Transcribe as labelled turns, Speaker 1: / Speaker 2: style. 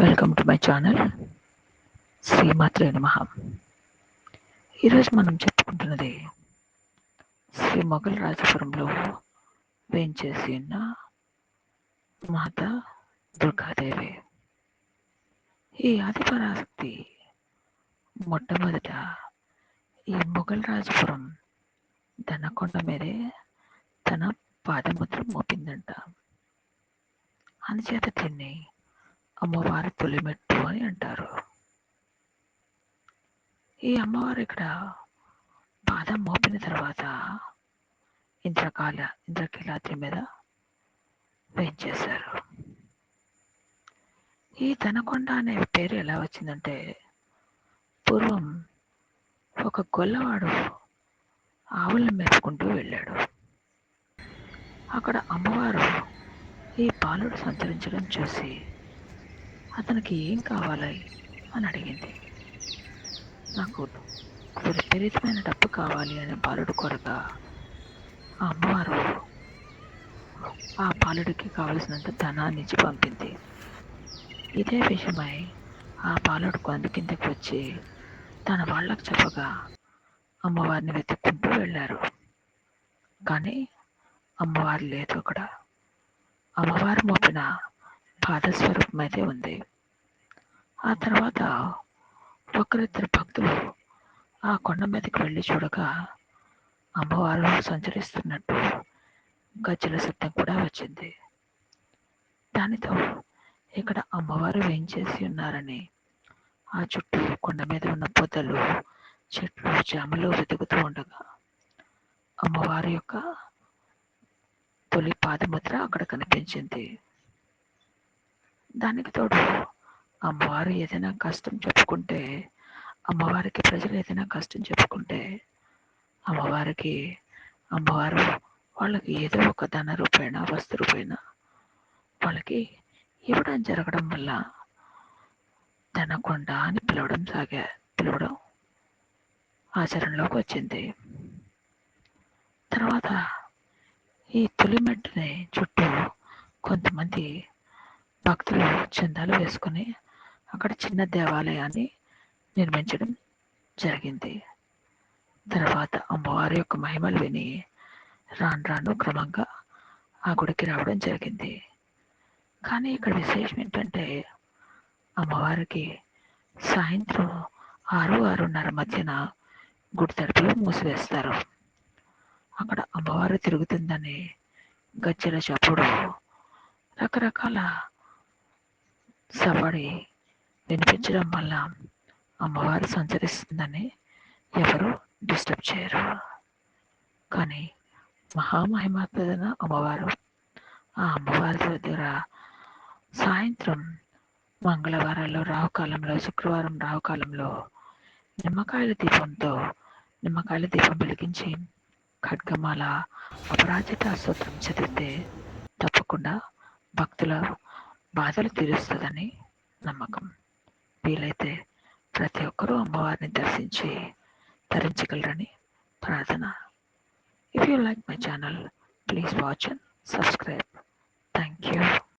Speaker 1: Welcome to my channel శ్రీమాత్రే నమః. ఈరోజు మనం చెప్పుకుంటున్నది శ్రీ మొఘల్ రాజపురంలో వేంచేసి ఉన్న మాత దుర్గాదేవి. ఈ ఆదిపరాశక్తి మొట్టమొదట ఈ మొఘల్ రాజపురం దనకొండ మీదే తన పాదముద్ర మోపిందంట. అందుచేత దీన్ని అమ్మవారి తొలిమెట్టు అని అంటారు. ఈ అమ్మవారు ఇక్కడ పాదం మోపిన తర్వాత ఇంద్రకీలాద్రి మీద వేయించేశారు. ఈ దనకొండ అనే పేరు ఎలా వచ్చిందంటే, పూర్వం ఒక గొల్లవాడు ఆవులను మేపుకుంటూ వెళ్ళాడు. అక్కడ అమ్మవారు ఈ బాలుడు సంచరించడం చూసి అతనికి ఏం కావాలి అని అడిగింది. నాకు విపరీతమైన డబ్బు కావాలి అనే బాలుడు కొరగా ఆ అమ్మవారు ఆ బాలుడికి కావలసినంత ధనాన్ని ఇచ్చి పంపింది. ఇదే విషయమై ఆ బాలుడు కొండ కిందకి వచ్చి తన వాళ్ళకు చెప్పగా అమ్మవారిని వెతుక్కుంటూ వెళ్ళారు. కానీ అమ్మవారు లేదు అక్కడ. అమ్మవారు మోపిన పాదస్వరూపం అయితే ఉంది. ఆ తర్వాత ఒకరిద్దరు భక్తులు ఆ కొండ మీదకి వెళ్ళి చూడగా అమ్మవారు సంచరిస్తున్నట్టు గజ్జల శబ్దం కూడా వచ్చింది. దానితో ఇక్కడ అమ్మవారు వేయించేసి ఉన్నారని ఆ చుట్టూ కొండ మీద ఉన్న పొదలు, చెట్లు, చేమలు వెతుకుతూ ఉండగా అమ్మవారి యొక్క తొలి పాదముద్ర అక్కడ కనిపించింది. దానికి తోడు అమ్మవారు ఏదైనా కష్టం చెప్పుకుంటే, అమ్మవారికి ప్రజలు ఏదైనా కష్టం చెప్పుకుంటే అమ్మవారు వాళ్ళకి ఏదో ఒక ధన రూపేణ, వస్తు రూపేణ వాళ్ళకి ఇవ్వడం జరగడం వల్ల దనకొండ అని పిలవడం ఆచరణలోకి వచ్చింది. తర్వాత ఈ తొలిమెట్టుని చుట్టూ కొంతమంది భక్తులు చందాలు వేసుకుని అక్కడ చిన్న దేవాలయాన్ని నిర్మించడం జరిగింది. తర్వాత అమ్మవారి యొక్క మహిమలు విని రాను క్రమంగా ఆ గుడికి రావడం జరిగింది. కానీ ఇక్కడ విశేషం ఏంటంటే, అమ్మవారికి సాయంత్రం 6-6:30 మధ్యన గుడి తలుపులు మూసివేస్తారు. అక్కడ అమ్మవారు తిరుగుతుందని గజ్జల చప్పుడు, రకరకాల సవ్వడి వినిపించడం వల్ల అమ్మవారు సంచరిస్తుందని ఎవరు డిస్టర్బ్ చేయరు. కానీ మహామహిమాత్మదైన అమ్మవారు, ఆ అమ్మవారి దగ్గర సాయంత్రం మంగళవారాల్లో రాహుకాలంలో, శుక్రవారం రాహుకాలంలో నిమ్మకాయల దీపం వెలిగించి ఖడ్గమాల అపరాజిత స్తోత్రం చదివితే తప్పకుండా భక్తుల బాధలు తీరుస్తుందని నమ్మకం. వీలైతే ప్రతి ఒక్కరూ అమ్మవారిని దర్శించి తరించగలరని ప్రార్థన. If you like my channel, please watch and subscribe. Thank you.